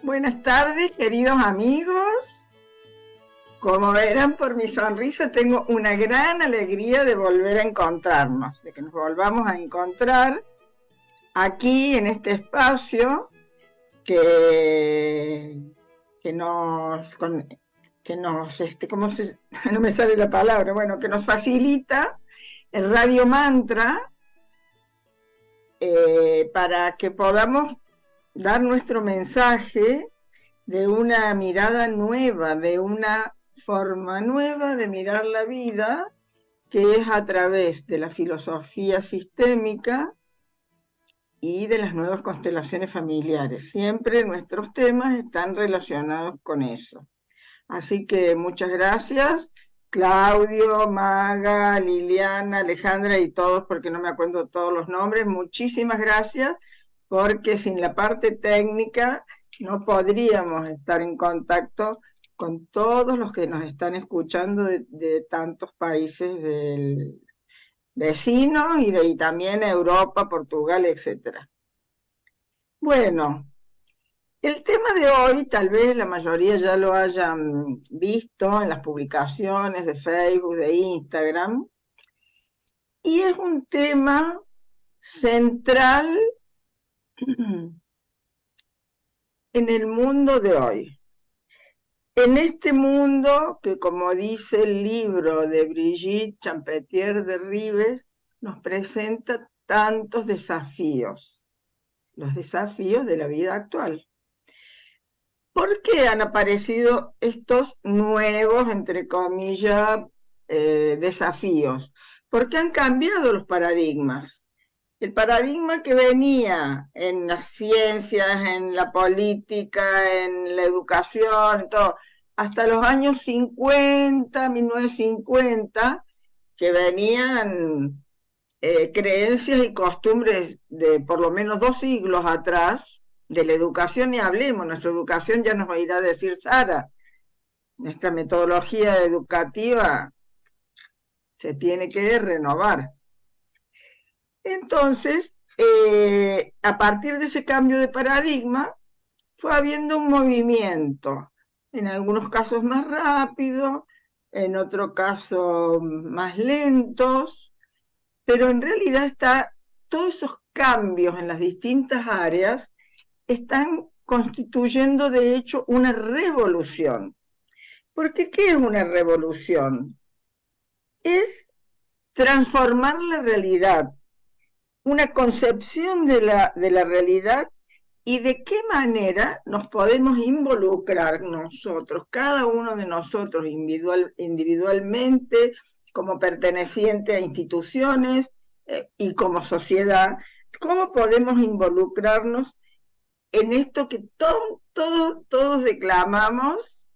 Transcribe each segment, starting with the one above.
Buenas tardes, queridos amigos. Como verán por mi sonrisa, tengo una gran alegría de volver a encontrarnos, de que nos volvamos a encontrar aquí en este espacio que nos, ¿cómo se? No me sale la palabra, bueno, que nos facilita el Radio Mantra para que podamos dar nuestro mensaje de una mirada nueva, de una forma nueva de mirar la vida, que es a través de la filosofía sistémica y de las nuevas constelaciones familiares. Siempre nuestros temas están relacionados con eso. Así que muchas gracias, Claudio, Maga, Liliana, Alejandra y todos, porque no me acuerdo todos los nombres. Muchísimas gracias, porque sin la parte técnica no podríamos estar en contacto con todos los que nos están escuchando de tantos países del vecinos y también Europa, Portugal, etcétera. Bueno, el tema de hoy, tal vez la mayoría ya lo hayan visto en las publicaciones de Facebook, de Instagram, y es un tema central en el mundo de hoy. En este mundo que, como dice el libro de Brigitte Champetier de Ribes, nos presenta tantos desafíos, los desafíos de la vida actual. ¿Por qué han aparecido estos nuevos, entre comillas, desafíos? Porque han cambiado los paradigmas. El paradigma que venía en las ciencias, en la política, en la educación, todo, hasta los años 50, 1950, que venían creencias y costumbres de por lo menos 2 siglos atrás. De la educación ni hablemos, nuestra educación ya nos irá a decir Sara, nuestra metodología educativa se tiene que renovar. Entonces, a partir de ese cambio de paradigma, fue habiendo un movimiento, en algunos casos más rápido, en otros casos más lentos, pero en realidad todos esos cambios en las distintas áreas están constituyendo de hecho una revolución. Porque ¿qué es una revolución? Es transformar la realidad, una concepción de la realidad y de qué manera nos podemos involucrar nosotros, cada uno de nosotros individualmente, como perteneciente a instituciones y como sociedad, cómo podemos involucrarnos en esto que todos declamamos,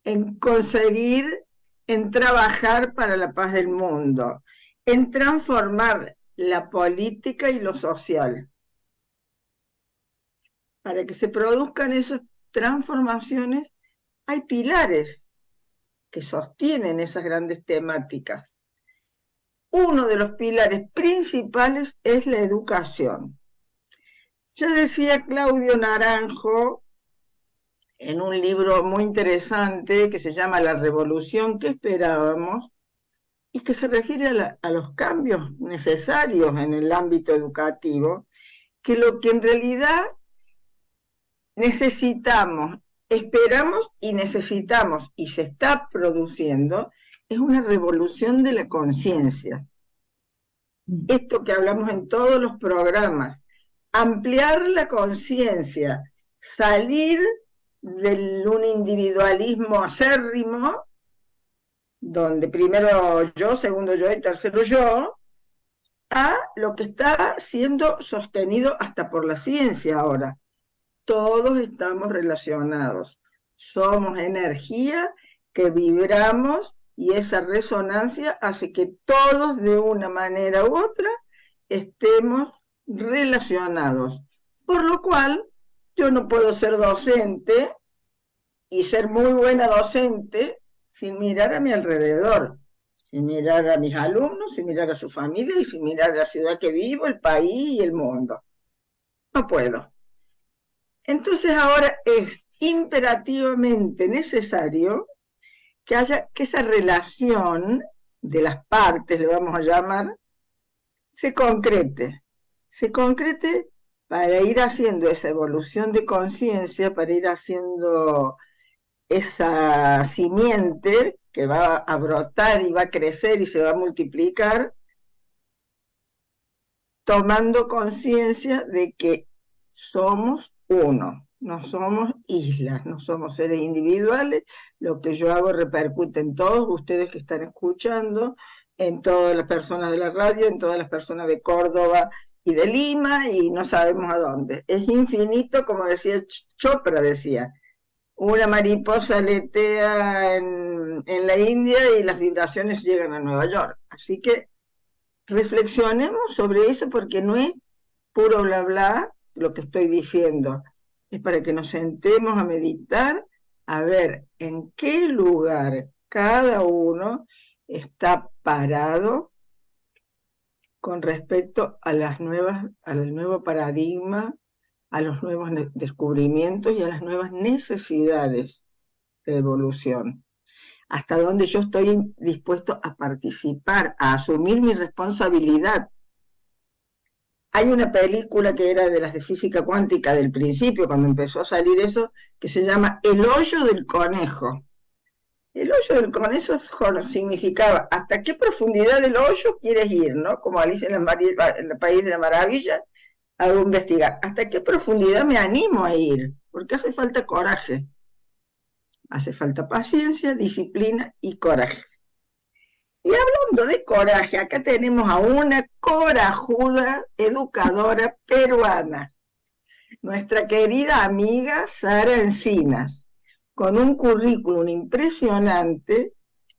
en conseguir, en trabajar para la paz del mundo, en transformar la política y lo social. Para que se produzcan esas transformaciones, hay pilares que sostienen esas grandes temáticas. Uno de los pilares principales es la educación. Ya decía Claudio Naranjo en un libro muy interesante que se llama La revolución que esperábamos y que se refiere a los cambios necesarios en el ámbito educativo, que lo que en realidad necesitamos, esperamos y necesitamos y se está produciendo es una revolución de la conciencia. Esto que hablamos en todos los programas, ampliar la conciencia, salir de un individualismo acérrimo, donde primero yo, segundo yo y tercero yo, a lo que está siendo sostenido hasta por la ciencia ahora. Todos estamos relacionados, somos energía que vibramos y esa resonancia hace que todos de una manera u otra estemos relacionados, por lo cual yo no puedo ser docente y ser muy buena docente sin mirar a mi alrededor, sin mirar a mis alumnos, sin mirar a su familia y sin mirar a la ciudad que vivo, el país y el mundo. No puedo. Entonces ahora es imperativamente necesario que esa relación de las partes, le vamos a llamar, se concrete para ir haciendo esa evolución de conciencia, para ir haciendo esa simiente que va a brotar y va a crecer y se va a multiplicar, tomando conciencia de que somos uno, no somos islas, no somos seres individuales. Lo que yo hago repercute en todos ustedes que están escuchando, en todas las personas de la radio, en todas las personas de Córdoba y de Lima, y no sabemos a dónde. Es infinito, como decía Chopra, decía, una mariposa aletea en la India y las vibraciones llegan a Nueva York. Así que reflexionemos sobre eso, porque no es puro bla bla lo que estoy diciendo. Es para que nos sentemos a meditar, a ver en qué lugar cada uno está parado con respecto a al nuevo paradigma, a los nuevos descubrimientos y a las nuevas necesidades de evolución. Hasta donde yo estoy dispuesto a participar, a asumir mi responsabilidad. Hay una película que era de las de física cuántica del principio, cuando empezó a salir eso, que se llama El hoyo del conejo. El hoyo del conejo significaba hasta qué profundidad del hoyo quieres ir, ¿no? Como Alicia en el País de la Maravilla, hago investigar. ¿Hasta qué profundidad me animo a ir? Porque hace falta coraje. Hace falta paciencia, disciplina y coraje. Y hablando de coraje, acá tenemos a una corajuda educadora peruana, nuestra querida amiga Sara Encinas, con un currículum impresionante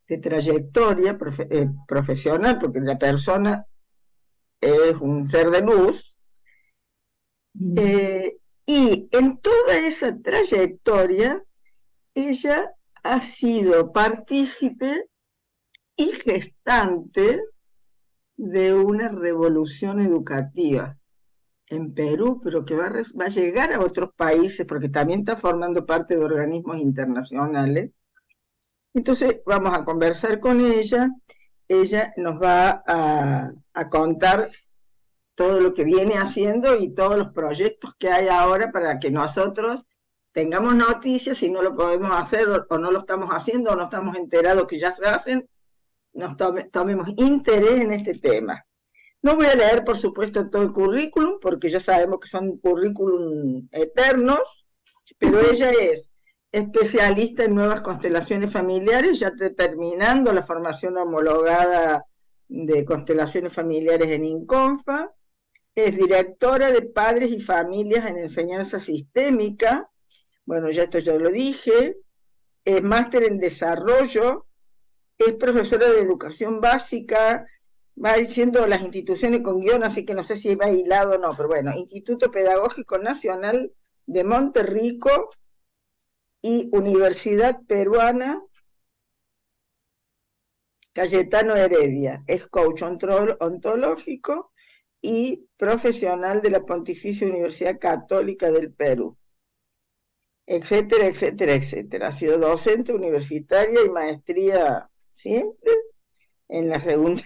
de trayectoria profesional, porque la persona es un ser de luz, y en toda esa trayectoria ella ha sido partícipe y gestante de una revolución educativa en Perú, pero que va a llegar a otros países, porque también está formando parte de organismos internacionales. Entonces vamos a conversar con ella nos va a contar todo lo que viene haciendo y todos los proyectos que hay ahora para que nosotros tengamos noticias, si no lo podemos hacer o no lo estamos haciendo o no estamos enterados que ya se hacen, nos tomemos interés en este tema. No voy a leer, por supuesto, todo el currículum, porque ya sabemos que son currículum eternos, pero ella es especialista en nuevas constelaciones familiares, ya terminando la formación homologada de constelaciones familiares en INCONFA, es directora de Padres y Familias en Enseñanza Sistémica, bueno, ya esto ya lo dije, es máster en Desarrollo, es profesora de Educación Básica, va diciendo las instituciones con guión, así que no sé si va hilado o no, pero bueno, Instituto Pedagógico Nacional de Monterrico y Universidad Peruana Cayetano Heredia, es coach ontológico y profesional de la Pontificia Universidad Católica del Perú, etcétera, etcétera, etcétera. Ha sido docente universitaria y maestría siempre en la segunda,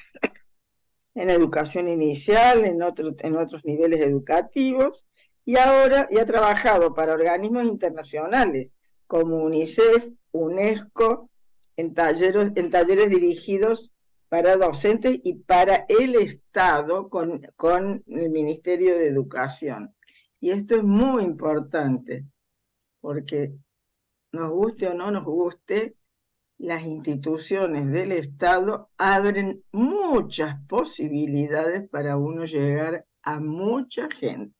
en educación inicial, en otros niveles educativos, y ahora ha trabajado para organismos internacionales como UNICEF, UNESCO, en talleres dirigidos para docentes y para el Estado con el Ministerio de Educación. Y esto es muy importante, porque nos guste o no nos guste, las instituciones del Estado abren muchas posibilidades para uno llegar a mucha gente,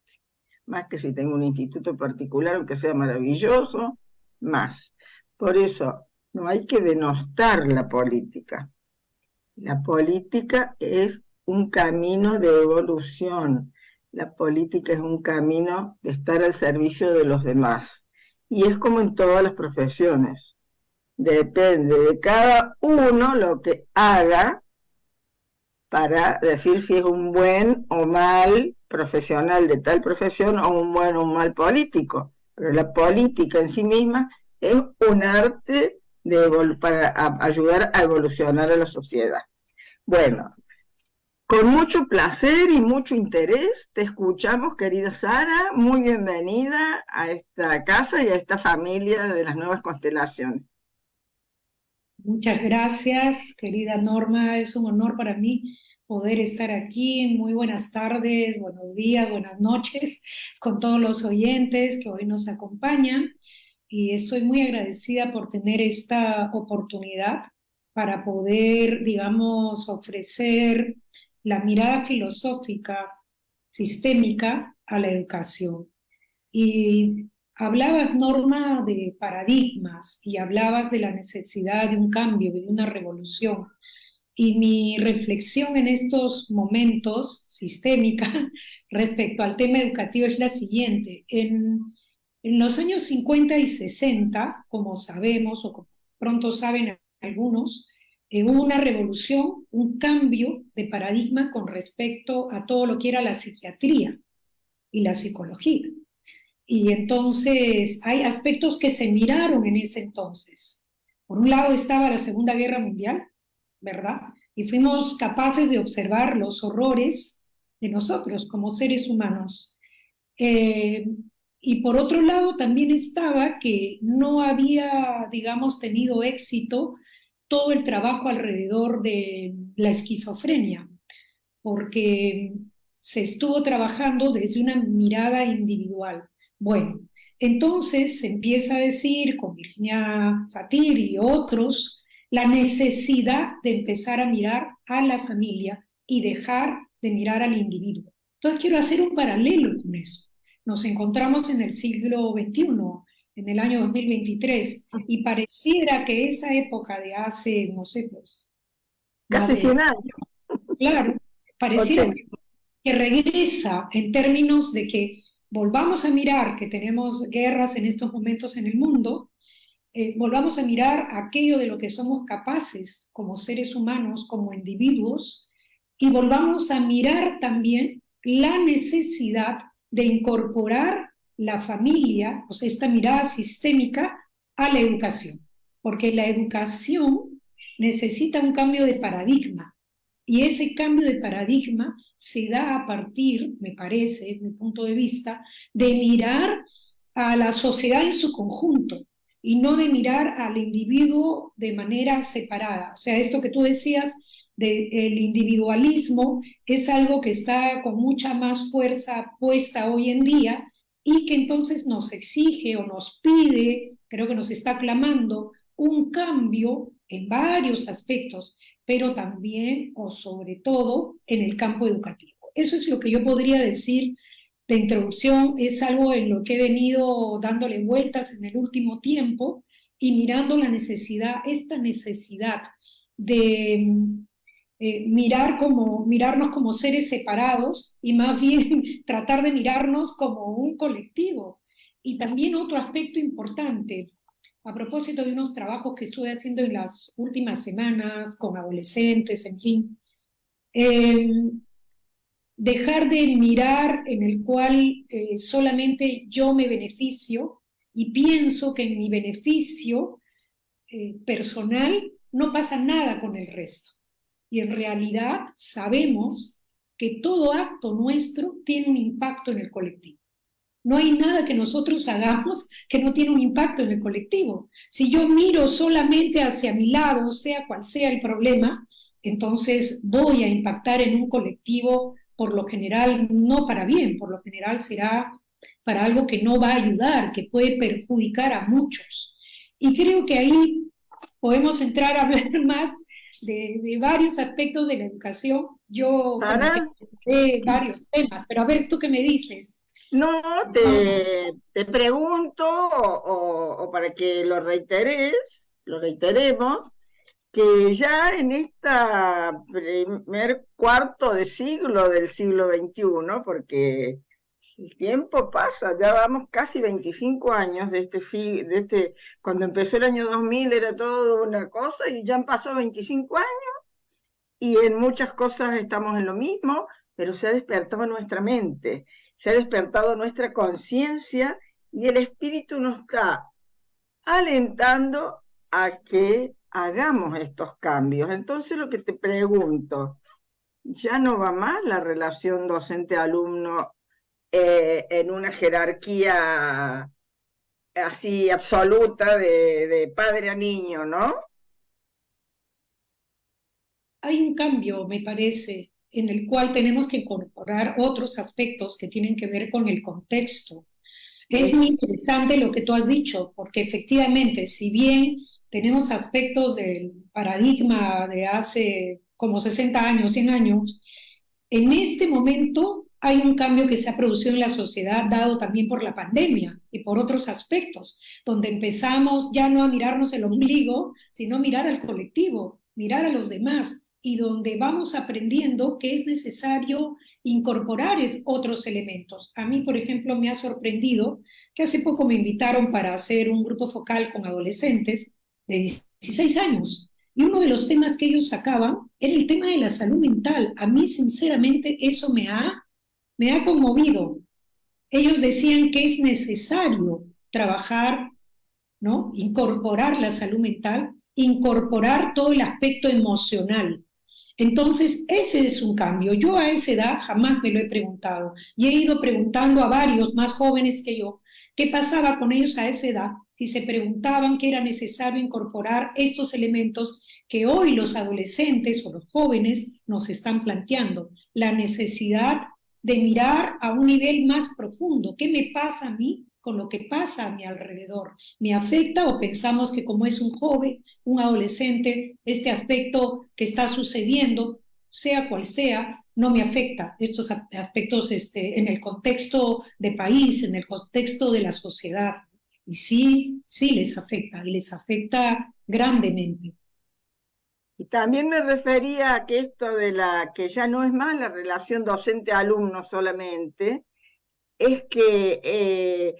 más que si tengo un instituto particular, aunque sea maravilloso, más. Por eso no hay que denostar la política. La política es un camino de evolución. La política es un camino de estar al servicio de los demás. Y es como en todas las profesiones. Depende de cada uno lo que haga para decir si es un buen o mal profesional de tal profesión o un buen o un mal político. pero la política en sí misma es un arte para ayudar a evolucionar a la sociedad. Bueno, con mucho placer y mucho interés te escuchamos, querida Sara. Muy bienvenida a esta casa y a esta familia de las nuevas constelaciones. Muchas gracias, querida Norma. Es un honor para mí poder estar aquí. Muy buenas tardes, buenos días, buenas noches con todos los oyentes que hoy nos acompañan. Y estoy muy agradecida por tener esta oportunidad para poder, digamos, ofrecer la mirada filosófica sistémica a la educación. Y hablabas, Norma, de paradigmas y hablabas de la necesidad de un cambio, de una revolución. Y mi reflexión en estos momentos sistémica respecto al tema educativo es la siguiente. En los años 50 y 60, como sabemos o como pronto saben algunos, hubo una revolución, un cambio de paradigma con respecto a todo lo que era la psiquiatría y la psicología. Y entonces hay aspectos que se miraron en ese entonces. Por un lado estaba la Segunda Guerra Mundial, ¿verdad? Y fuimos capaces de observar los horrores de nosotros como seres humanos. Eh, y por otro lado también estaba que no había, digamos, tenido éxito todo el trabajo alrededor de la esquizofrenia, porque se estuvo trabajando desde una mirada individual. Bueno, entonces se empieza a decir con Virginia Satir y otros la necesidad de empezar a mirar a la familia y dejar de mirar al individuo. Entonces quiero hacer un paralelo con eso. Nos encontramos en el siglo XXI, en el año 2023, y pareciera que esa época de hace, no sé, pues, más Casi de, 100 años, claro, pareciera 80. que regresa en términos de que volvamos a mirar que tenemos guerras en estos momentos en el mundo, volvamos a mirar aquello de lo que somos capaces como seres humanos, como individuos, y volvamos a mirar también la necesidad de incorporar la familia, o sea, esta mirada sistémica a la educación, porque la educación necesita un cambio de paradigma, y ese cambio de paradigma se da a partir, me parece, mi punto de vista, de mirar a la sociedad en su conjunto y no de mirar al individuo de manera separada. O sea, esto que tú decías del individualismo es algo que está con mucha más fuerza puesta hoy en día y que entonces nos exige o nos pide, creo que nos está clamando, un cambio en varios aspectos, pero también o sobre todo en el campo educativo. Eso es lo que yo podría decir de introducción, es algo en lo que he venido dándole vueltas en el último tiempo y mirando la necesidad, esta necesidad de mirarnos como seres separados y más bien tratar de mirarnos como un colectivo. Y también otro aspecto importante, a propósito de unos trabajos que estuve haciendo en las últimas semanas con adolescentes, en fin, eh, dejar de mirar en el cual solamente yo me beneficio y pienso que en mi beneficio personal no pasa nada con el resto. Y en realidad sabemos que todo acto nuestro tiene un impacto en el colectivo. No hay nada que nosotros hagamos que no tiene un impacto en el colectivo. Si yo miro solamente hacia mi lado, sea cual sea el problema, entonces voy a impactar en un colectivo, por lo general no para bien, por lo general será para algo que no va a ayudar, que puede perjudicar a muchos. Y creo que ahí podemos entrar a hablar más de varios aspectos de la educación. Yo como que Sara, varios temas, pero a ver, ¿tú qué me dices? no, te pregunto, o para que lo reiteremos, que ya en esta primer cuarto de siglo del siglo XXI, porque el tiempo pasa, ya vamos casi 25 años cuando empezó el año 2000 era todo una cosa y ya han pasado 25 años y en muchas cosas estamos en lo mismo, pero se ha despertado nuestra mente, se ha despertado nuestra conciencia y el espíritu nos está alentando a que hagamos estos cambios. Entonces lo que te pregunto, ¿ya no va más la relación docente-alumno en una jerarquía así absoluta de padre a niño, ¿no? Hay un cambio, me parece, en el cual tenemos que incorporar otros aspectos que tienen que ver con el contexto. Es muy Es, interesante lo que tú has dicho, porque efectivamente, si bien tenemos aspectos del paradigma de hace como 60 años, 100 años, en este momento hay un cambio que se ha producido en la sociedad, dado también por la pandemia y por otros aspectos, donde empezamos ya no a mirarnos el ombligo, sino mirar al colectivo, mirar a los demás, y donde vamos aprendiendo que es necesario incorporar otros elementos. A mí, por ejemplo, me ha sorprendido que hace poco me invitaron para hacer un grupo focal con adolescentes de 16 años. Y uno de los temas que ellos sacaban era el tema de la salud mental. A mí, sinceramente, eso me ha conmovido. Ellos decían que es necesario trabajar, ¿no? Incorporar la salud mental, incorporar todo el aspecto emocional. Entonces, ese es un cambio. Yo a esa edad jamás me lo he preguntado y he ido preguntando a varios más jóvenes que yo qué pasaba con ellos a esa edad, si se preguntaban que era necesario incorporar estos elementos que hoy los adolescentes o los jóvenes nos están planteando, la necesidad de mirar a un nivel más profundo. ¿Qué me pasa a mí con lo que pasa a mi alrededor? ¿Me afecta o pensamos que como es un joven, un adolescente, este aspecto que está sucediendo, sea cual sea, no me afecta? Estos aspectos en el contexto de país, en el contexto de la sociedad. Y sí, sí les afecta, y les afecta grandemente. y también me refería a que esto de la que ya no es más la relación docente-alumno solamente, es que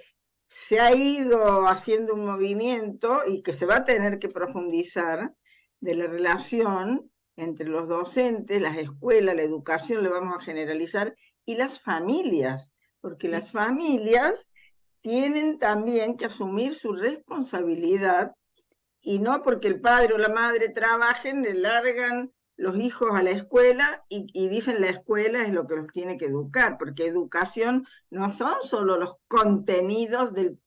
se ha ido haciendo un movimiento y que se va a tener que profundizar de la relación entre los docentes, las escuelas, la educación, le vamos a generalizar, y las familias, porque Sí. las familias tienen también que asumir su responsabilidad y no porque el padre o la madre trabajen, le largan los hijos a la escuela y dicen la escuela es lo que los tiene que educar, porque educación no son solo los contenidos del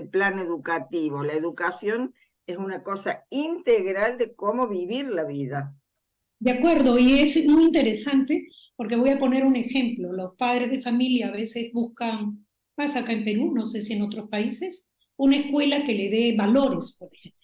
plan educativo, la educación es una cosa integral de cómo vivir la vida. De acuerdo, y es muy interesante porque voy a poner un ejemplo. Los padres de familia a veces buscan, pasa acá en Perú, no sé si en otros países, una escuela que le dé valores, por ejemplo.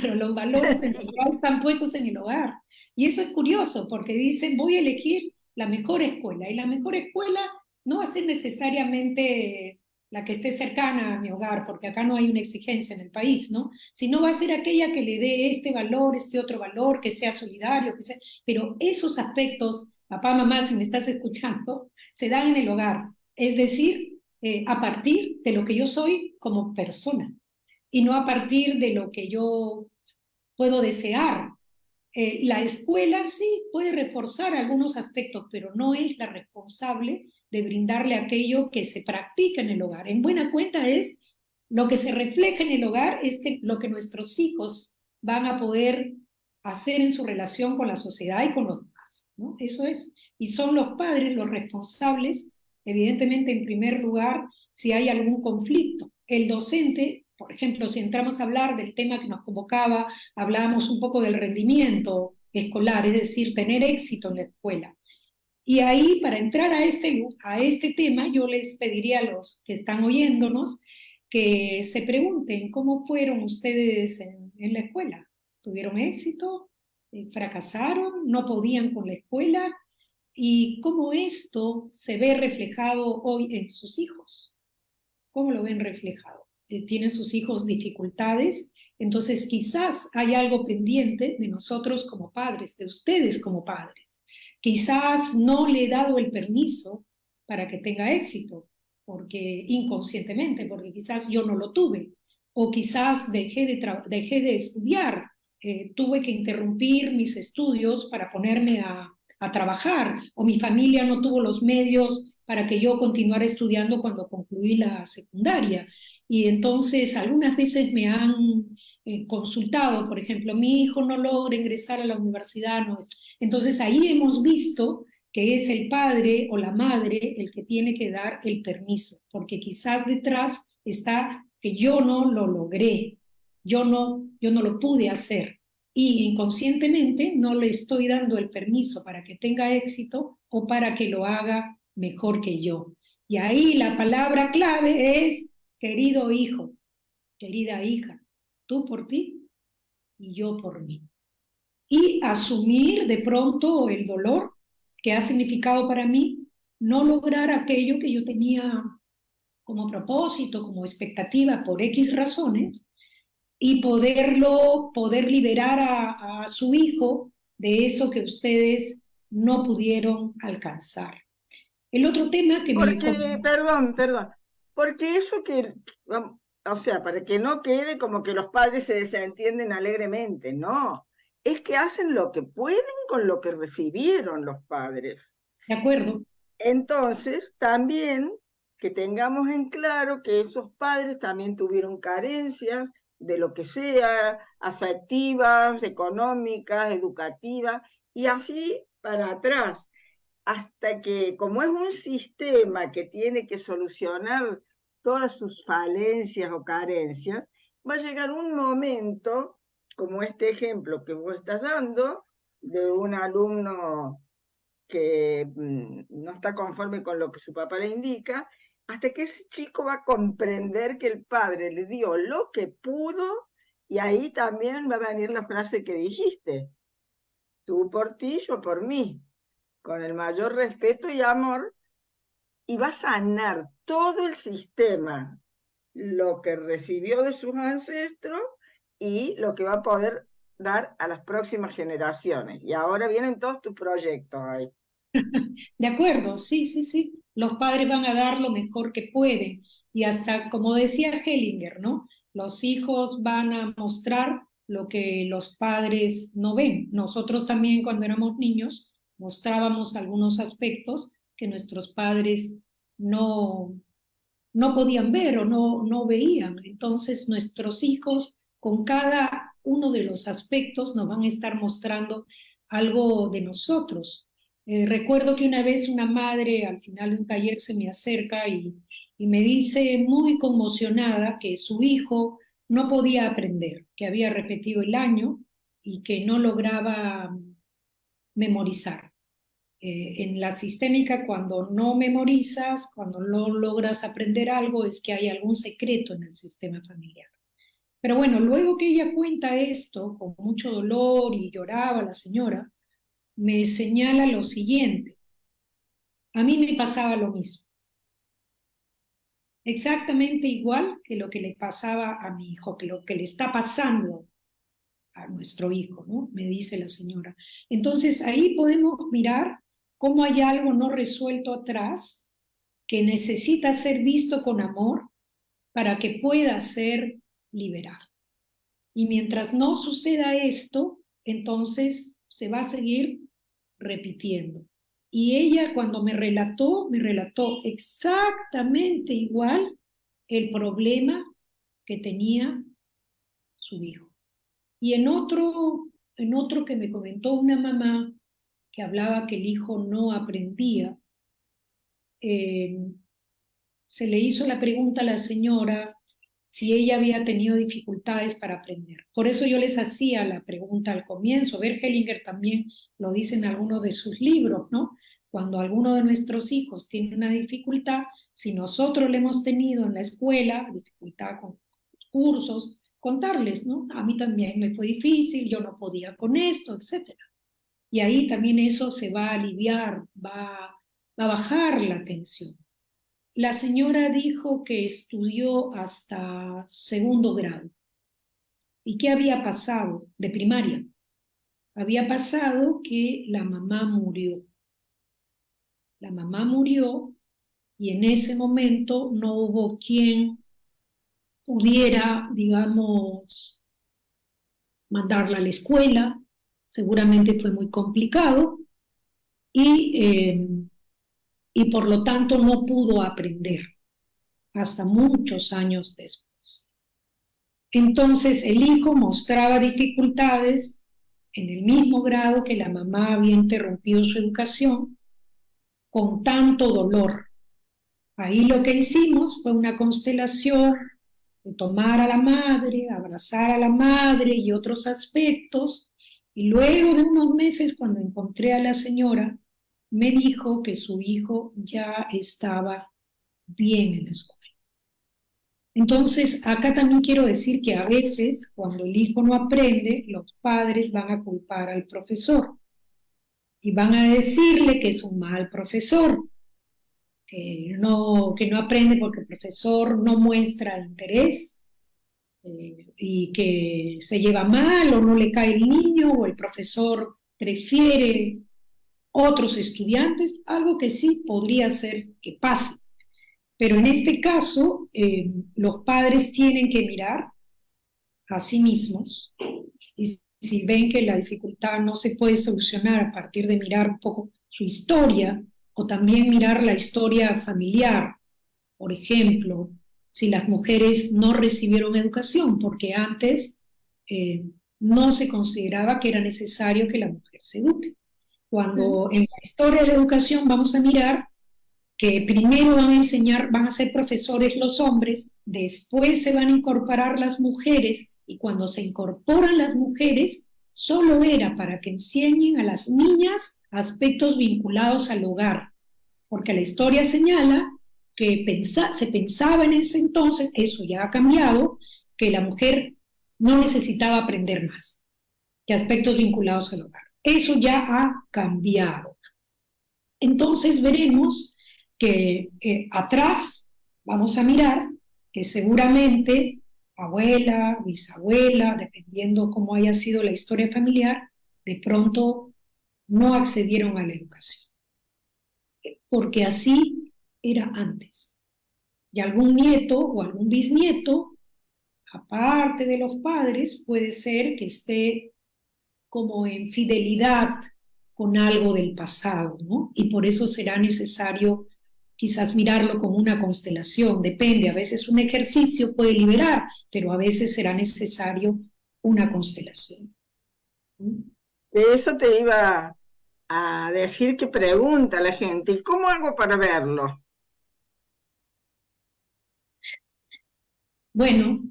Pero los valores en realidad están puestos en el hogar. Y eso es curioso porque dicen, voy a elegir la mejor escuela. Y la mejor escuela no va a ser necesariamente la que esté cercana a mi hogar, porque acá no hay una exigencia en el país, ¿no? Sino va a ser aquella que le dé este valor, este otro valor, que sea solidario, que sea... Pero esos aspectos, papá, mamá, si me estás escuchando, se dan en el hogar. Es decir, a partir de lo que yo soy como persona y no a partir de lo que yo puedo desear. La escuela sí puede reforzar algunos aspectos, pero no es la responsable de brindarle aquello que se practica en el hogar. En buena cuenta es lo que se refleja en el hogar, es que lo que nuestros hijos van a poder hacer en su relación con la sociedad y con los demás, ¿no? Eso es. Y son los padres los responsables, evidentemente, en primer lugar, si hay algún conflicto. El docente, por ejemplo, si entramos a hablar del tema que nos convocaba, hablábamos un poco del rendimiento escolar, es decir, tener éxito en la escuela. Y ahí, para entrar a este tema, yo les pediría a los que están oyéndonos que se pregunten cómo fueron ustedes en la escuela. ¿Tuvieron éxito? ¿Fracasaron? ¿No podían con la escuela? ¿Y cómo esto se ve reflejado hoy en sus hijos? ¿Cómo lo ven reflejado? ¿Tienen sus hijos dificultades? Entonces quizás hay algo pendiente de nosotros como padres, de ustedes como padres. Quizás no le he dado el permiso para que tenga éxito, porque inconscientemente, porque quizás yo no lo tuve, o quizás dejé de estudiar, tuve que interrumpir mis estudios para ponerme a a trabajar, o mi familia no tuvo los medios para que yo continuara estudiando cuando concluí la secundaria. Y entonces algunas veces me han consultado, por ejemplo, mi hijo no logra ingresar a la universidad, no es. Entonces ahí hemos visto que es el padre o la madre el que tiene que dar el permiso, porque quizás detrás está que yo no lo logré, yo no lo pude hacer y inconscientemente no le estoy dando el permiso para que tenga éxito o para que lo haga mejor que yo. Y ahí la palabra clave es querido hijo, querida hija, tú por ti y yo por mí. Y asumir de pronto el dolor que ha significado para mí no lograr aquello que yo tenía como propósito, como expectativa por X razones, y poder liberar a su hijo de eso que ustedes no pudieron alcanzar. El otro tema que me... Porque, perdón, porque eso que, o sea, para que no quede como que los padres se desentienden alegremente, no, es que hacen lo que pueden con lo que recibieron los padres. De acuerdo. Entonces, también que tengamos en claro que esos padres también tuvieron carencias de lo que sea, afectivas, económicas, educativas, y así para atrás hasta que, como es un sistema que tiene que solucionar todas sus falencias o carencias, va a llegar un momento, como este ejemplo que vos estás dando, de un alumno que no está conforme con lo que su papá le indica, hasta que ese chico va a comprender que el padre le dio lo que pudo, y ahí también va a venir la frase que dijiste, tú por ti, yo por mí, con el mayor respeto y amor, y va a sanar todo el sistema, lo que recibió de sus ancestros y lo que va a poder dar a las próximas generaciones. Y ahora vienen todos tus proyectos ahí. De acuerdo, sí, sí, sí. Los padres van a dar lo mejor que pueden. Y hasta, como decía Hellinger, ¿no? Los hijos van a mostrar lo que los padres no ven. Nosotros también cuando éramos niños mostrábamos algunos aspectos que nuestros padres no, no podían ver o no veían. Entonces nuestros hijos con cada uno de los aspectos nos van a estar mostrando algo de nosotros. Recuerdo que una vez una madre al final de un taller se me acerca y me dice muy conmocionada que su hijo no podía aprender, que había repetido el año y que no lograba memorizar. En la sistémica, cuando no memorizas, cuando no logras aprender algo, es que hay algún secreto en el sistema familiar. Pero bueno, luego que ella cuenta esto, con mucho dolor y lloraba la señora, me señala lo siguiente. A mí me pasaba lo mismo. Exactamente igual que lo que le pasaba a mi hijo, que lo que le está pasando a nuestro hijo, ¿no? Me dice la señora. Entonces ahí podemos mirar cómo hay algo no resuelto atrás que necesita ser visto con amor para que pueda ser liberado. Y mientras no suceda esto, entonces se va a seguir repitiendo. Y ella cuando me relató exactamente igual el problema que tenía su hijo. Y en otro que me comentó una mamá que hablaba que el hijo no aprendía, eh, se le hizo la pregunta a la señora si ella había tenido dificultades para aprender. Por eso yo les hacía la pregunta al comienzo. Bert Hellinger también lo dice en algunos de sus libros, ¿no? Cuando alguno de nuestros hijos tiene una dificultad, si nosotros le hemos tenido en la escuela, dificultad con cursos, contarles, ¿no? A mí también me fue difícil, yo no podía con esto, etcétera. Y ahí también eso se va a aliviar, va a bajar la tensión. La señora dijo que estudió hasta segundo grado. ¿Y qué había pasado? De primaria. Había pasado que la mamá murió. La mamá murió y en ese momento no hubo quien pudiera, digamos, mandarla a la escuela. Seguramente fue muy complicado. y, y por lo tanto no pudo aprender hasta muchos años después. Entonces el hijo mostraba dificultades en el mismo grado que la mamá había interrumpido su educación con tanto dolor. Ahí lo que hicimos fue una constelación de tomar a la madre, abrazar a la madre y otros aspectos, y luego de unos meses, cuando encontré a la señora, me dijo que su hijo ya estaba bien en la escuela. Entonces, acá también quiero decir que a veces, cuando el hijo no aprende, los padres van a culpar al profesor y van a decirle que es un mal profesor, que no aprende porque el profesor no muestra interés, y que se lleva mal o no le cae el niño o el profesor prefiere otros estudiantes, algo que sí podría ser que pase. Pero en este caso, los padres tienen que mirar a sí mismos y si ven que la dificultad no se puede solucionar a partir de mirar un poco su historia o también mirar la historia familiar, por ejemplo, si las mujeres no recibieron educación, porque antes no se consideraba que era necesario que la mujer se eduque. Cuando en la historia de la educación vamos a mirar que primero van a enseñar, van a ser profesores los hombres, después se van a incorporar las mujeres, y cuando se incorporan las mujeres, solo era para que enseñen a las niñas aspectos vinculados al hogar, porque la historia señala que se pensaba en ese entonces, eso ya ha cambiado, que la mujer no necesitaba aprender más que aspectos vinculados al hogar. Eso ya ha cambiado. Entonces veremos que atrás vamos a mirar que seguramente abuela, bisabuela, dependiendo cómo haya sido la historia familiar, de pronto no accedieron a la educación, porque así era antes. Y algún nieto o algún bisnieto, aparte de los padres, puede ser que esté como en fidelidad con algo del pasado, ¿no? Y por eso será necesario quizás mirarlo como una constelación, depende, a veces un ejercicio puede liberar, pero a veces será necesario una constelación. De eso te iba a decir que pregunta la gente, ¿y cómo hago para verlo? Bueno,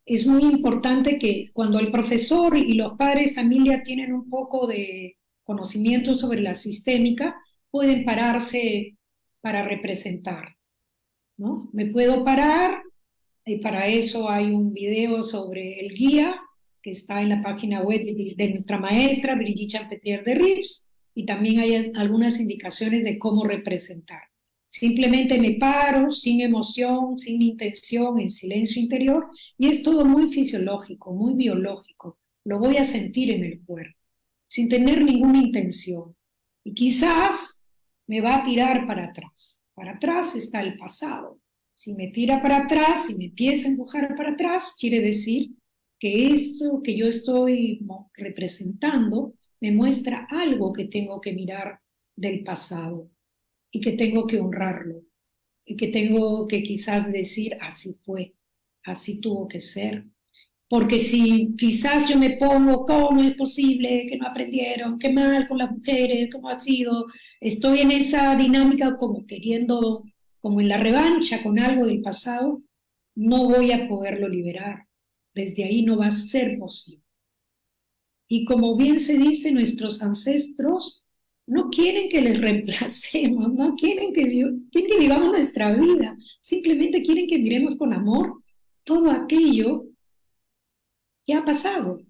es muy importante que cuando el profesor y los padres de familia tienen un poco de conocimiento sobre la sistémica, pueden pararse para representar, ¿no? Me puedo parar, y para eso hay un video sobre el guía que está en la página web de nuestra maestra Brigitte Champetier de Rives, y también hay algunas indicaciones de cómo representar. Simplemente me paro sin emoción, sin intención, en silencio interior, y es todo muy fisiológico, muy biológico. Lo voy a sentir en el cuerpo, sin tener ninguna intención. Y quizás me va a tirar para atrás. Para atrás está el pasado. Si me tira para atrás, si me empieza a empujar para atrás, quiere decir que esto que yo estoy representando me muestra algo que tengo que mirar del pasado y que tengo que honrarlo y que tengo que quizás decir así fue, así tuvo que ser. Porque si quizás yo me pongo, ¿cómo es posible que no aprendieron? ¿Qué mal con las mujeres? ¿Cómo ha sido? Estoy en esa dinámica como queriendo, como en la revancha con algo del pasado, no voy a poderlo liberar. Desde ahí no va a ser posible. Y como bien se dice, nuestros ancestros no quieren que les reemplacemos, no quieren que vivamos nuestra vida, simplemente quieren que miremos con amor todo aquello que ha pasado,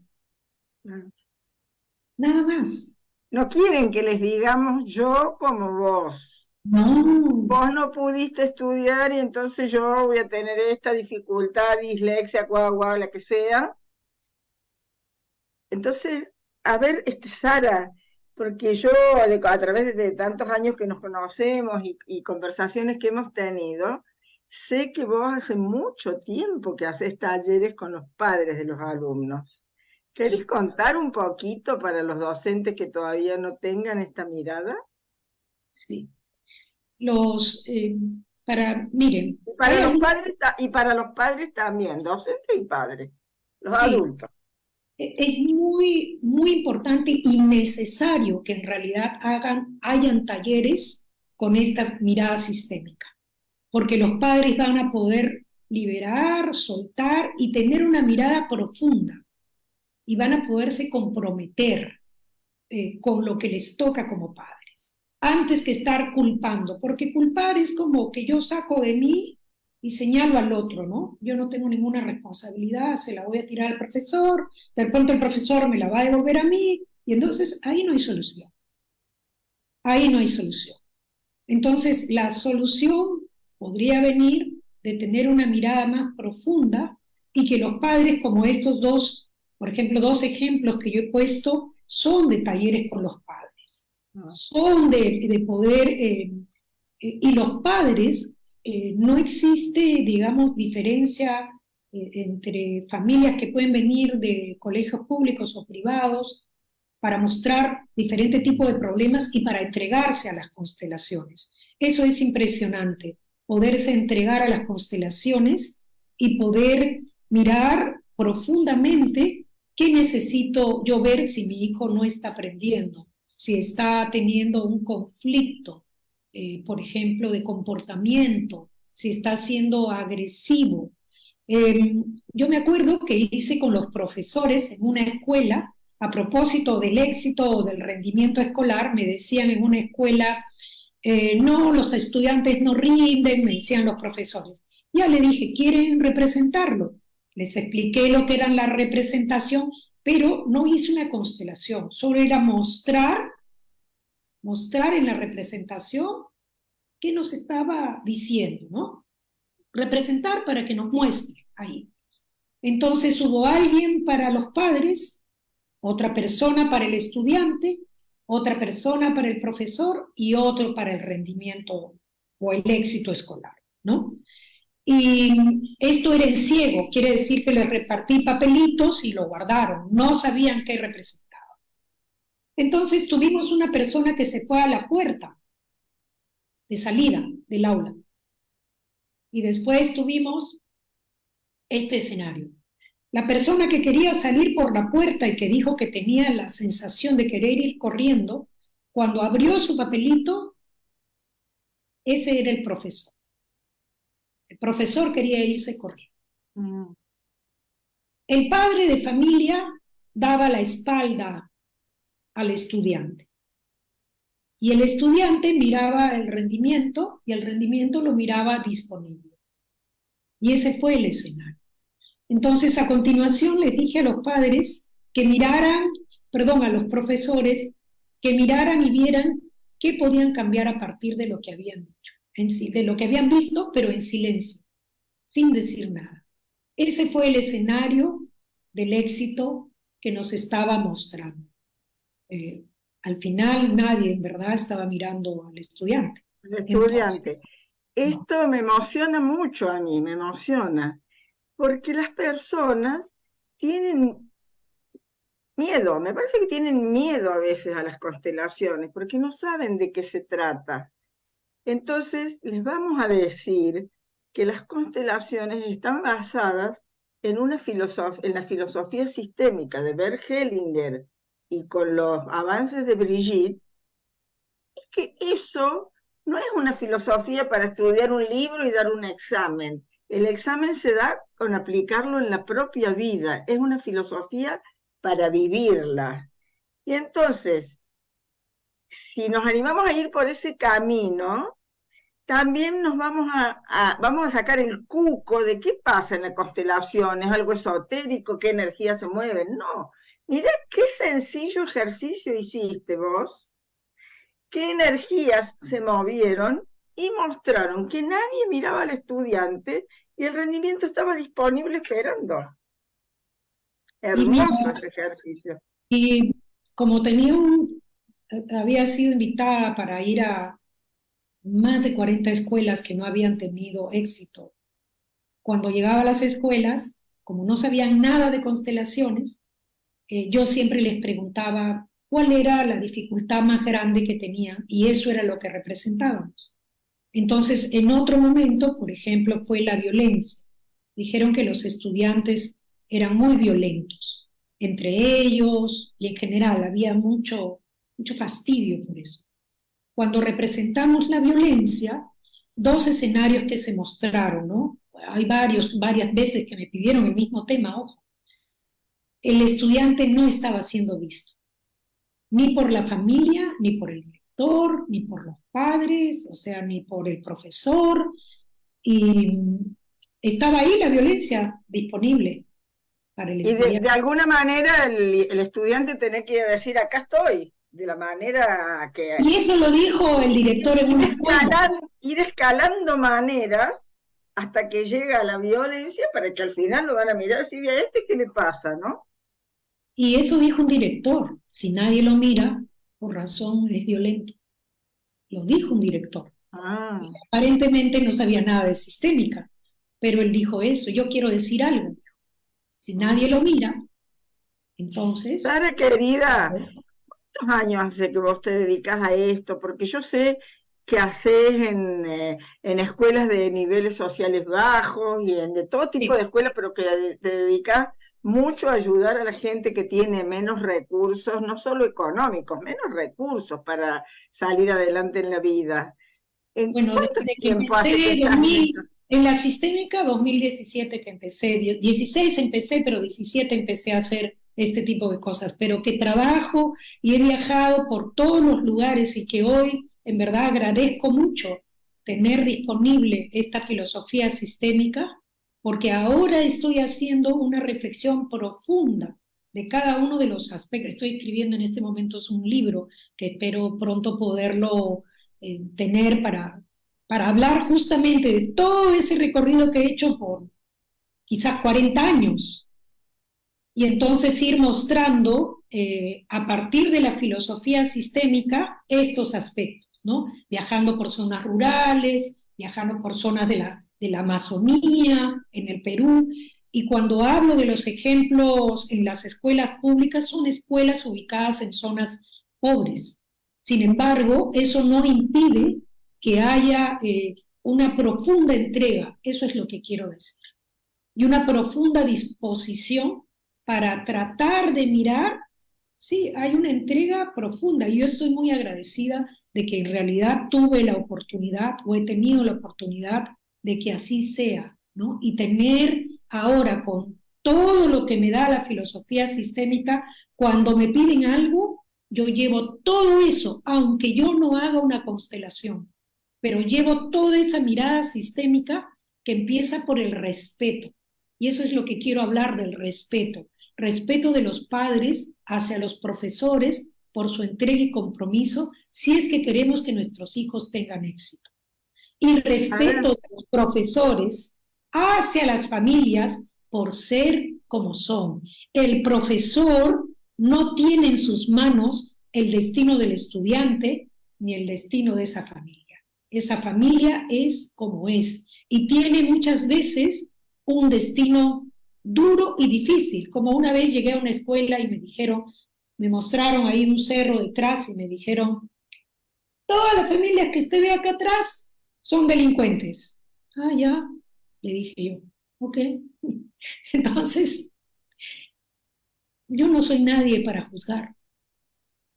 nada más. No quieren que les digamos yo como vos. No, Vos no pudiste estudiar y entonces yo voy a tener esta dificultad, dislexia, la que sea. Entonces, a ver, Sara, porque yo a través de tantos años que nos conocemos y conversaciones que hemos tenido, sé que vos hace mucho tiempo que haces talleres con los padres de los alumnos. ¿Querés contar un poquito para los docentes que todavía no tengan esta mirada? Sí. Miren, Y para los padres también, docentes y padres, los sí, adultos. es muy, muy importante y necesario que en realidad hayan talleres con esta mirada sistémica, porque los padres van a poder liberar, soltar y tener una mirada profunda y van a poderse comprometer con lo que les toca como padres, antes que estar culpando, porque culpar es como que yo saco de mí y señalo al otro, ¿no? Yo no tengo ninguna responsabilidad, se la voy a tirar al profesor, de pronto el profesor me la va a devolver a mí, y entonces ahí no hay solución, ahí no hay solución. Entonces la solución podría venir de tener una mirada más profunda y que los padres, como estos dos, por ejemplo, dos ejemplos que yo he puesto, son de talleres con los padres, son de poder, y los padres, no existe, digamos, diferencia entre familias que pueden venir de colegios públicos o privados para mostrar diferentes tipos de problemas y para entregarse a las constelaciones. Eso es impresionante, poderse entregar a las constelaciones y poder mirar profundamente qué necesito yo ver si mi hijo no está aprendiendo, si está teniendo un conflicto, por ejemplo, de comportamiento, si está siendo agresivo. Yo me acuerdo que hice con los profesores en una escuela, a propósito del éxito o del rendimiento escolar, me decían en una escuela, no, los estudiantes no rinden, me decían los profesores. Ya le dije, ¿quieren representarlo? Les expliqué lo que era la representación, pero no hice una constelación, solo era mostrar en la representación qué nos estaba diciendo, ¿no? Representar para que nos muestre ahí. Entonces hubo alguien para los padres, otra persona para el estudiante, otra persona para el profesor y otro para el rendimiento o el éxito escolar, ¿no? Y esto era en ciego, quiere decir que les repartí papelitos y lo guardaron, no sabían qué representaba. Entonces tuvimos una persona que se fue a la puerta de salida del aula y después tuvimos este escenario. La persona que quería salir por la puerta y que dijo que tenía la sensación de querer ir corriendo, cuando abrió su papelito, ese era el profesor. El profesor quería irse corriendo. El padre de familia daba la espalda al estudiante. Y el estudiante miraba el rendimiento y el rendimiento lo miraba disponible. Y ese fue el escenario. Entonces, a continuación les dije a los padres que miraran, a los profesores, que miraran y vieran qué podían cambiar a partir de lo que habían dicho, de lo que habían visto, pero en silencio, sin decir nada. Ese fue el escenario del éxito que nos estaba mostrando. Al final nadie en verdad estaba mirando al estudiante. El estudiante. Entonces, esto me emociona mucho a mí, me emociona, porque las personas tienen miedo, me parece que tienen miedo a veces a las constelaciones, porque no saben de qué se trata. Entonces, les vamos a decir que las constelaciones están basadas en la filosofía sistémica de Bert Hellinger y con los avances de Brigitte, y que eso no es una filosofía para estudiar un libro y dar un examen. El examen se da con aplicarlo en la propia vida, es una filosofía para vivirla. Y entonces, si nos animamos a ir por ese camino, también nos vamos a sacar el cuco de qué pasa en la constelación, es algo esotérico, qué energías se mueven. No, mirá qué sencillo ejercicio hiciste vos, qué energías se movieron y mostraron que nadie miraba al estudiante y el rendimiento estaba disponible esperando. Hermoso ese ejercicio. Y como había sido invitada para ir a más de 40 escuelas que no habían tenido éxito, cuando llegaba a las escuelas, como no sabían nada de constelaciones, yo siempre les preguntaba, cuál era la dificultad más grande que tenían y eso era lo que representábamos. Entonces, en otro momento, por ejemplo, fue la violencia. Dijeron que los estudiantes eran muy violentos entre ellos y en general había mucho fastidio por eso. Cuando representamos la violencia, dos escenarios que se mostraron, ¿no? Hay varias veces que me pidieron el mismo tema, ojo. El estudiante no estaba siendo visto, ni por la familia, ni por el director, ni por los padres, o sea, ni por el profesor, y estaba ahí la violencia disponible para el Y de estudiante. alguna manera el estudiante tiene que decir, acá estoy, de la manera que Y eso lo dijo el director en ir una escuela. ir escalando maneras hasta que llega a la violencia para que al final lo van a mirar y decir, ¿a este qué le pasa, no? Y eso dijo un director. Si nadie lo mira, por razón es violento. Lo dijo un director. Ah. Aparentemente no sabía nada de sistémica, pero él dijo eso. Yo quiero decir algo. Si nadie lo mira, entonces... Sara, querida, ¿cuántos años hace que vos te dedicas a esto? Porque yo sé que haces en escuelas de niveles sociales bajos y en de todo tipo de Sí. escuelas, pero que te dedicas mucho a ayudar a la gente que tiene menos recursos, no solo económicos, menos recursos para salir adelante en la vida. ¿En Bueno, cuánto desde que tiempo hace que empecé estás en esto? en la sistémica 2017 que empecé, 16 empecé, pero 17 empecé a hacer este tipo de cosas, pero que trabajo y he viajado por todos los lugares y que hoy en verdad agradezco mucho tener disponible esta filosofía sistémica, porque ahora estoy haciendo una reflexión profunda de cada uno de los aspectos. Estoy escribiendo en este momento un libro que espero pronto poderlo tener para hablar justamente de todo ese recorrido que he hecho por quizás 40 años y entonces ir mostrando a partir de la filosofía sistémica estos aspectos, ¿no? Viajando por zonas rurales, viajando por zonas de la Amazonía, en el Perú, y cuando hablo de los ejemplos en las escuelas públicas, son escuelas ubicadas en zonas pobres. Sin embargo, eso no impide que haya una profunda entrega, eso es lo que quiero decir, y una profunda disposición para tratar de mirar, sí, hay una entrega profunda. Y yo estoy muy agradecida de que en realidad tuve la oportunidad o he tenido la oportunidad de que así sea, ¿no? Y tener ahora con todo lo que me da la filosofía sistémica, cuando me piden algo, yo llevo todo eso, aunque yo no haga una constelación, pero llevo toda esa mirada sistémica que empieza por el respeto. Y eso es lo que quiero hablar del respeto. Respeto de los padres hacia los profesores por su entrega y compromiso si es que queremos que nuestros hijos tengan éxito. Y Sara, respeto de los profesores hacia las familias por ser como son. El profesor no tiene en sus manos el destino del estudiante ni el destino de esa familia. Esa familia es como es y tiene muchas veces un destino duro y difícil. Como una vez llegué a una escuela y me dijeron, me mostraron ahí un cerro detrás y me dijeron, todas las familias que usted ve acá atrás son delincuentes. Ah, ya, le dije yo, ok. Entonces, yo no soy nadie para juzgar.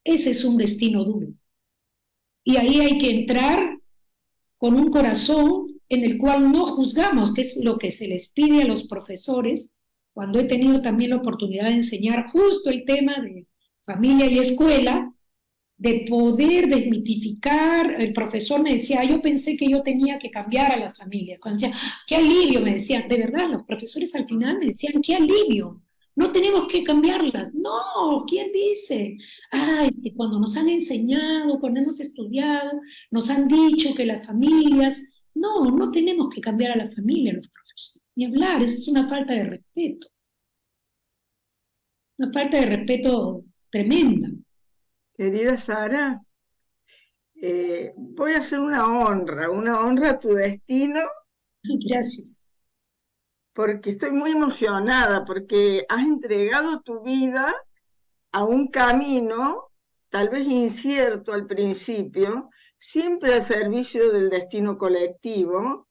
Ese es un destino duro. Y ahí hay que entrar con un corazón en el cual no juzgamos, que es lo que se les pide a los profesores, cuando he tenido también la oportunidad de enseñar justo el tema de familia y escuela, de poder desmitificar. El profesor me decía, yo pensé que yo tenía que cambiar a las familias. Cuando decía, qué alivio, me decían, de verdad, los profesores al final me decían, qué alivio, no tenemos que cambiarlas. No, ¿quién dice? Ah, es que cuando nos han enseñado, cuando hemos estudiado, nos han dicho que las familias, no, no tenemos que cambiar a la familia, los profesores. Ni hablar, eso es una falta de respeto tremenda. querida Sara, voy a hacer una honra a tu destino, Gracias. porque estoy muy emocionada, porque has entregado tu vida a un camino tal vez incierto al principio, siempre al servicio del destino colectivo,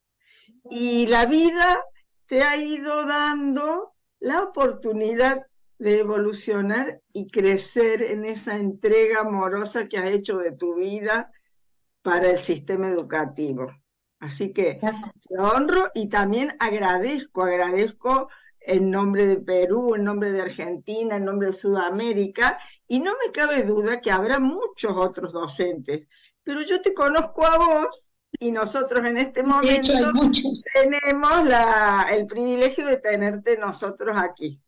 y la vida te ha ido dando la oportunidad de evolucionar y crecer en esa entrega amorosa que has hecho de tu vida para el sistema educativo. Así que Gracias. lo honro y también agradezco en nombre de Perú, en nombre de Argentina, en nombre de Sudamérica, y no me cabe duda que habrá muchos otros docentes, pero yo te conozco a vos y nosotros en este De hecho, hay momento muchos. tenemos el privilegio de tenerte nosotros aquí.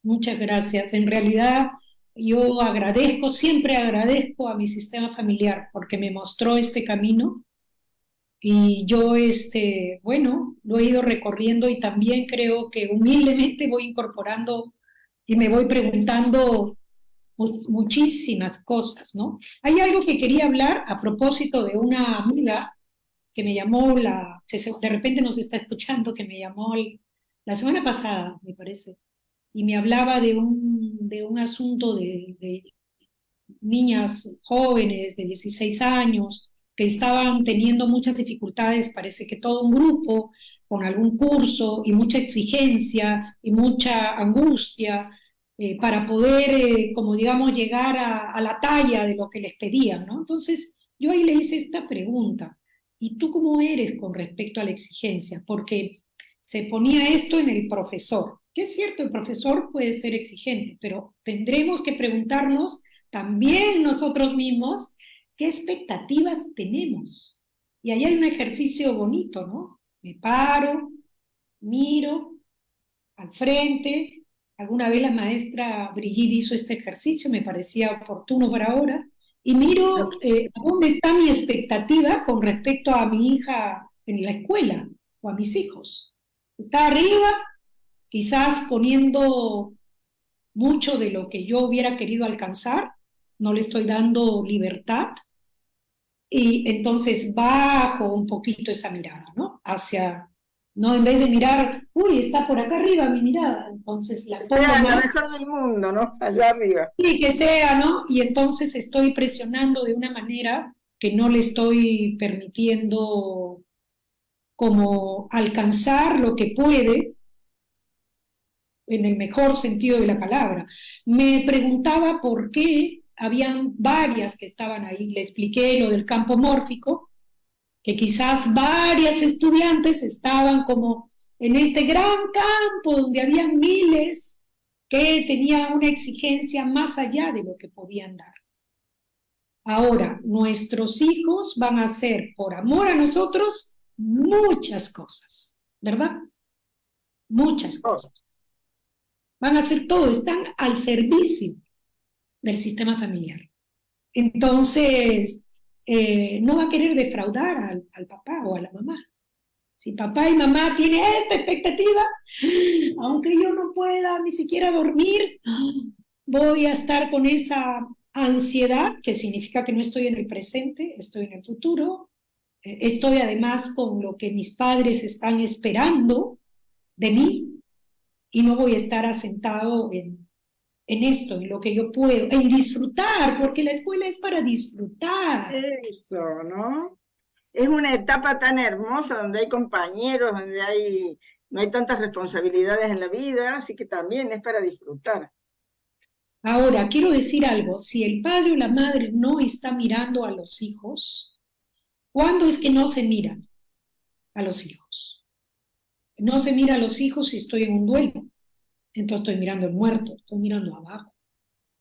Muchas gracias. En realidad, yo agradezco, siempre agradezco a mi sistema familiar porque me mostró este camino y yo, bueno, lo he ido recorriendo y también creo que humildemente voy incorporando y me voy preguntando muchísimas cosas, ¿no? Hay algo que quería hablar a propósito de una amiga que me llamó de repente nos está escuchando, que me llamó la semana pasada, me parece, y me hablaba de un asunto de niñas jóvenes de 16 años que estaban teniendo muchas dificultades, parece que todo un grupo con algún curso y mucha exigencia y mucha angustia para poder, como digamos, llegar a la talla de lo que les pedían, ¿no? Entonces, yo ahí le hice esta pregunta, ¿y tú cómo eres con respecto a la exigencia? Porque se ponía esto en el profesor, que es cierto, el profesor puede ser exigente, pero tendremos que preguntarnos también nosotros mismos qué expectativas tenemos. Y ahí hay un ejercicio bonito, ¿no? Me paro, miro al frente. Alguna vez la maestra Brigitte hizo este ejercicio, me parecía oportuno para ahora, y miro dónde está mi expectativa con respecto a mi hija en la escuela o a mis hijos. Está arriba, quizás poniendo mucho de lo que yo hubiera querido alcanzar, no le estoy dando libertad, y entonces bajo un poquito esa mirada, ¿no? No en vez de mirar, uy, está por acá arriba mi mirada, entonces la Que pongo sea la más, mejor del mundo, ¿no? Allá arriba. y que sea, ¿no? Y entonces estoy presionando de una manera que no le estoy permitiendo como alcanzar lo que puede en el mejor sentido de la palabra. Me preguntaba por qué habían varias que estaban ahí. Le expliqué lo del campo mórfico, que quizás varias estudiantes estaban como en este gran campo donde habían miles que tenían una exigencia más allá de lo que podían dar. Ahora, nuestros hijos van a hacer por amor a nosotros muchas cosas, ¿verdad? Muchas Oh, cosas. Van a hacer todo, están al servicio del sistema familiar. Entonces, no va a querer defraudar al papá o a la mamá. Si papá y mamá tienen esta expectativa, aunque yo no pueda ni siquiera dormir, voy a estar con esa ansiedad, que significa que no estoy en el presente, estoy en el futuro. Estoy además con lo que mis padres están esperando de mí y no voy a estar asentado en esto, en lo que yo puedo, en disfrutar, porque la escuela es para disfrutar. eso, ¿no? Es una etapa tan hermosa donde hay compañeros, no hay tantas responsabilidades en la vida, así que también es para disfrutar. Ahora, quiero decir algo, si el padre o la madre no está mirando a los hijos, ¿cuándo es que no se miran a los hijos? No se mira a los hijos si estoy en un duelo, entonces estoy mirando al muerto, estoy mirando abajo,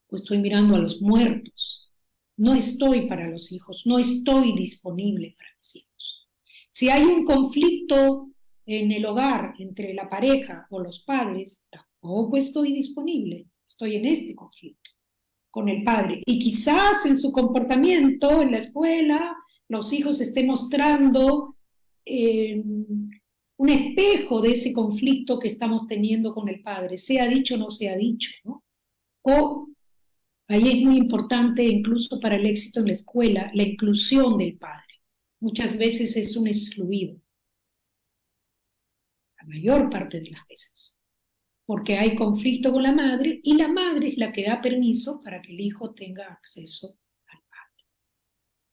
o estoy mirando a los muertos. No estoy para los hijos, no estoy disponible para mis hijos. Si hay un conflicto en el hogar entre la pareja o los padres, tampoco estoy disponible, estoy en este conflicto con el padre. Y quizás en su comportamiento en la escuela los hijos estén mostrando un espejo de ese conflicto que estamos teniendo con el padre, sea dicho o no sea dicho, ¿no? O ahí es muy importante, incluso para el éxito en la escuela, la inclusión del padre. Muchas veces es un excluido, la mayor parte de las veces, porque hay conflicto con la madre y la madre es la que da permiso para que el hijo tenga acceso al padre.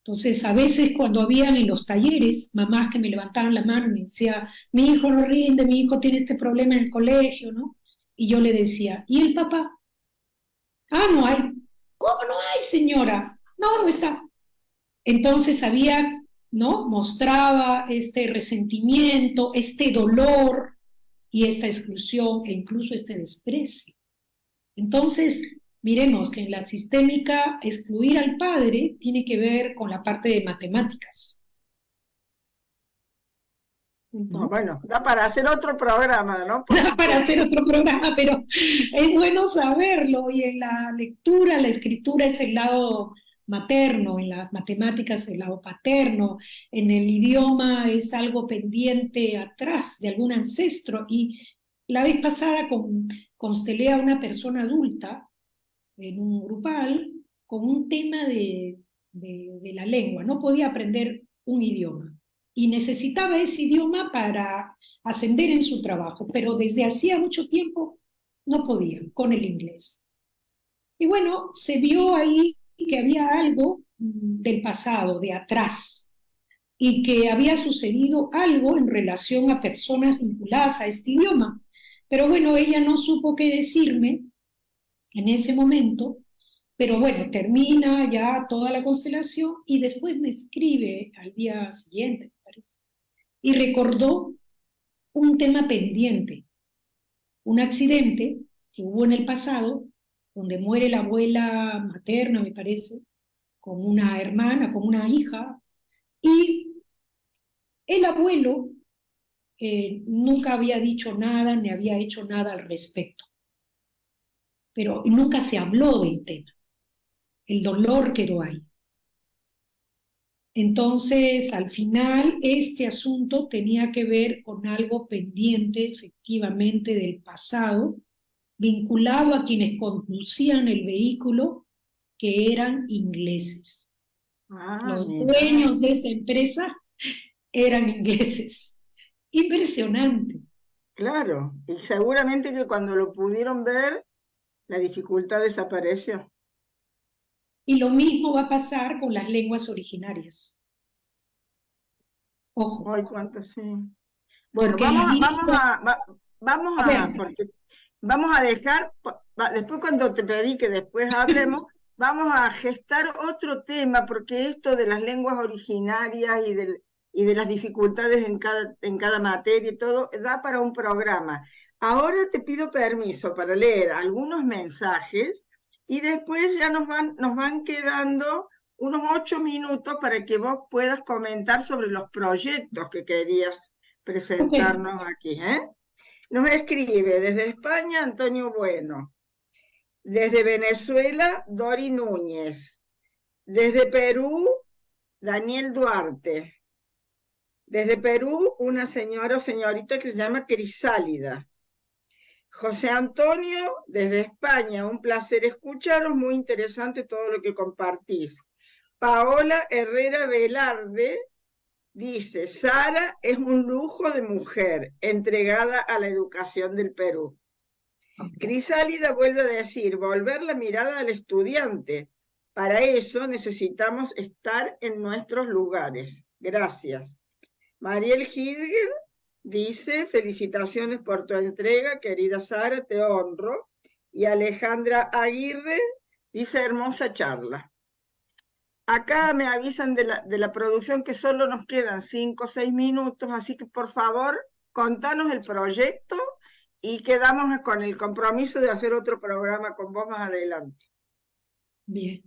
Entonces, a veces cuando habían en los talleres mamás que me levantaban la mano y me decían, mi hijo no rinde, mi hijo tiene este problema en el colegio, ¿no? Y yo le decía, ¿y el papá? Ah, no hay. ¿Cómo no hay, señora? No, no está. Entonces había, ¿no? Mostraba este resentimiento, este dolor y esta exclusión e incluso este desprecio. Entonces, miremos que en la sistémica excluir al padre tiene que ver con la parte de matemáticas, ¿no? Bueno, da para hacer otro programa, ¿no? Para hacer otro programa, pero es bueno saberlo y en la lectura, la escritura es el lado materno, en las matemáticas el lado paterno, en el idioma es algo pendiente atrás de algún ancestro y la vez pasada constelé a una persona adulta en un grupal con un tema de la lengua, no podía aprender un idioma y necesitaba ese idioma para ascender en su trabajo, pero desde hacía mucho tiempo no podía con el inglés. Y bueno, se vio ahí que había algo del pasado, de atrás, y que había sucedido algo en relación a personas vinculadas a este idioma. Pero bueno, ella no supo qué decirme en ese momento, pero bueno, termina ya toda la constelación y después me escribe al día siguiente, me parece, y recordó un tema pendiente, un accidente que hubo en el pasado, donde muere la abuela materna, me parece, con una hermana, con una hija, y el abuelo nunca había dicho nada, ni había hecho nada al respecto, pero nunca se habló del tema, el dolor quedó ahí. Entonces, al final, este asunto tenía que ver con algo pendiente, efectivamente, del pasado, vinculado a quienes conducían el vehículo, que eran ingleses. Los Mira. dueños de esa empresa eran ingleses. Impresionante. Claro, y seguramente que cuando lo pudieron ver, la dificultad desapareció. Y lo mismo va a pasar con las lenguas originarias. Ojo. Ay, cuánto sí. Bueno, Porque la porque vamos a dejar, después cuando te pedí que después hablemos, vamos a gestar otro tema, porque esto de las lenguas originarias y de las dificultades en cada materia y todo, da para un programa. Ahora te pido permiso para leer algunos mensajes y después ya nos van quedando unos 8 minutos para que vos puedas comentar sobre los proyectos que querías presentarnos aquí, ¿eh? Nos escribe desde España Antonio Bueno, desde Venezuela Dori Núñez, desde Perú Daniel Duarte, desde Perú una señora o señorita que se llama Crisálida. José Antonio, desde España, un placer escucharos, muy interesante todo lo que compartís. Paola Herrera Velarde dice, Sara es un lujo de mujer, entregada a la educación del Perú. Crisálida vuelve a decir, volver la mirada al estudiante. Para eso necesitamos estar en nuestros lugares. Gracias. Mariel Hirger dice, felicitaciones por tu entrega, querida Sara, te honro. Y Alejandra Aguirre dice, hermosa charla. Acá me avisan de la producción que solo nos quedan 5 o 6 minutos, así que por favor, contanos el proyecto y quedamos con el compromiso de hacer otro programa con vos más adelante. Bien.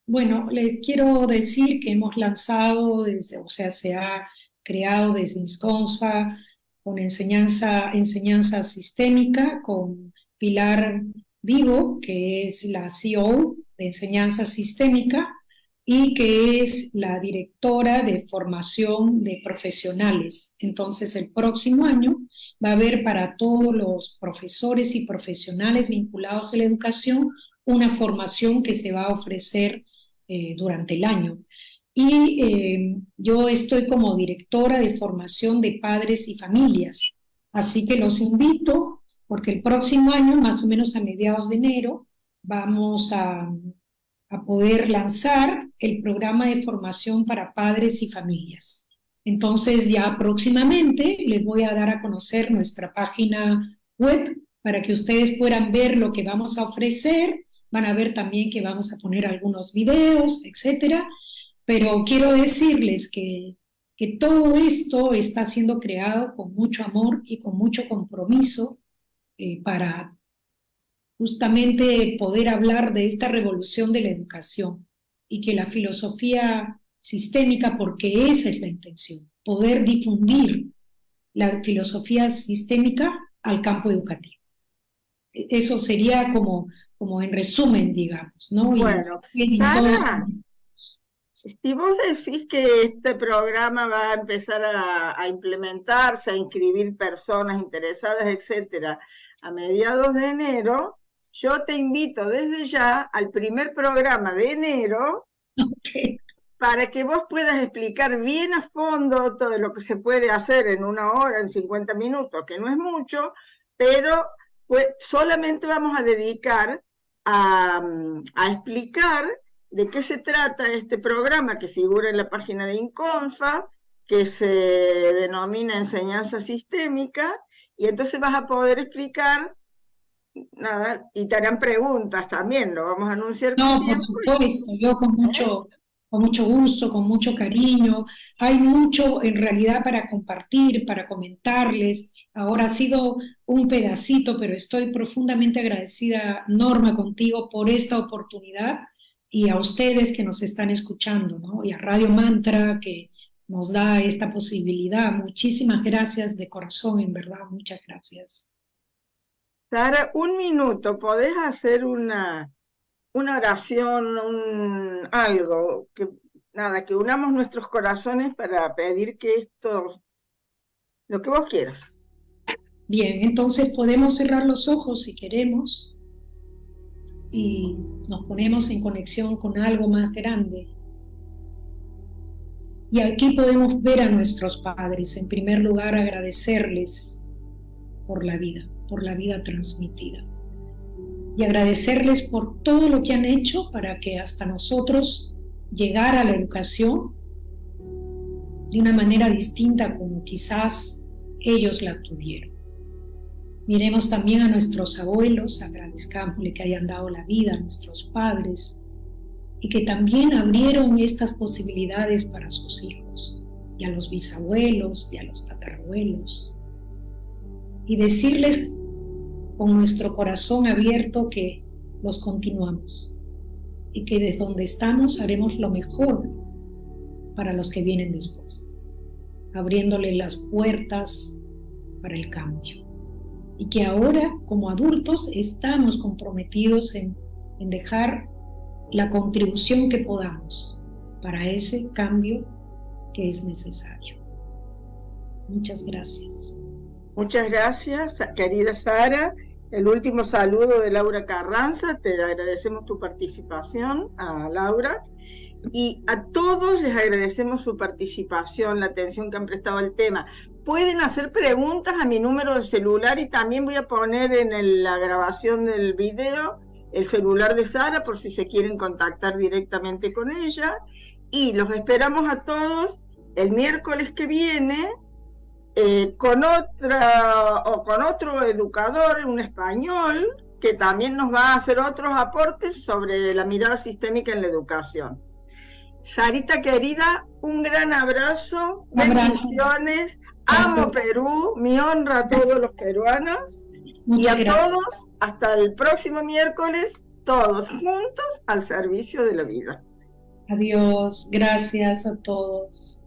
Bueno, les quiero decir que hemos lanzado, se ha creado desde INSCONSFA con enseñanza sistémica, con Pilar Vigo, que es la CEO de enseñanza sistémica y que es la directora de formación de profesionales. Entonces, el próximo año va a haber para todos los profesores y profesionales vinculados a la educación una formación que se va a ofrecer durante el año. Y yo estoy como directora de formación de padres y familias, así que los invito porque el próximo año, más o menos a mediados de enero, vamos a poder lanzar el programa de formación para padres y familias. Entonces ya próximamente les voy a dar a conocer nuestra página web para que ustedes puedan ver lo que vamos a ofrecer. Van a ver también que vamos a poner algunos videos, etcétera. Pero quiero decirles que todo esto está siendo creado con mucho amor y con mucho compromiso para justamente poder hablar de esta revolución de la educación y que la filosofía sistémica, porque esa es la intención, poder difundir la filosofía sistémica al campo educativo. Eso sería como en resumen, digamos, ¿no? Bueno, Sara, si vos decís que este programa va a empezar a implementarse, a inscribir personas interesadas, etcétera, a mediados de enero, yo te invito desde ya al primer programa de enero, okay, para que vos puedas explicar bien a fondo todo lo que se puede hacer en 1 hora, en 50 minutos, que no es mucho, pero pues, solamente vamos a dedicar a explicar de qué se trata este programa que figura en la página de Inconfa, que se denomina Enseñanza Sistémica, y entonces vas a poder explicar nada, y te harán preguntas también, lo vamos a anunciar con tiempo. Por supuesto, yo con mucho gusto, con mucho cariño. Hay mucho en realidad para compartir, para comentarles. Ahora ha sido un pedacito, pero estoy profundamente agradecida, Norma, contigo por esta oportunidad y a ustedes que nos están escuchando, ¿no? Y a Radio Mantra que nos da esta posibilidad. Muchísimas gracias de corazón, en verdad, muchas gracias. Sara, 1 minuto, ¿podés hacer una oración, algo, que unamos nuestros corazones para pedir que esto, lo que vos quieras? Bien, entonces podemos cerrar los ojos si queremos y nos ponemos en conexión con algo más grande. Y aquí podemos ver a nuestros padres, en primer lugar agradecerles por la vida transmitida. Y agradecerles por todo lo que han hecho para que hasta nosotros llegara a la educación de una manera distinta como quizás ellos la tuvieron. Miremos también a nuestros abuelos, agradezcámosle que hayan dado la vida a nuestros padres y que también abrieron estas posibilidades para sus hijos, y a los bisabuelos y a los tatarabuelos. Y decirles con nuestro corazón abierto que los continuamos y que desde donde estamos haremos lo mejor para los que vienen después, abriéndole las puertas para el cambio. Y que ahora, como adultos, estamos comprometidos en dejar la contribución que podamos para ese cambio que es necesario. Muchas gracias. Muchas gracias, querida Sara. El último saludo de Laura Carranza, te agradecemos tu participación, a Laura, y a todos les agradecemos su participación, la atención que han prestado al tema. Pueden hacer preguntas a mi número de celular y también voy a poner en la grabación del video el celular de Sara por si se quieren contactar directamente con ella, y los esperamos a todos el miércoles que viene con otro educador, un español, que también nos va a hacer otros aportes sobre la mirada sistémica en la educación. Sarita querida, un gran abrazo, bendiciones, amo Perú, mi honra a todos los peruanos. Muchas gracias. Todos, hasta el próximo miércoles, todos juntos al servicio de la vida. Adiós, gracias a todos.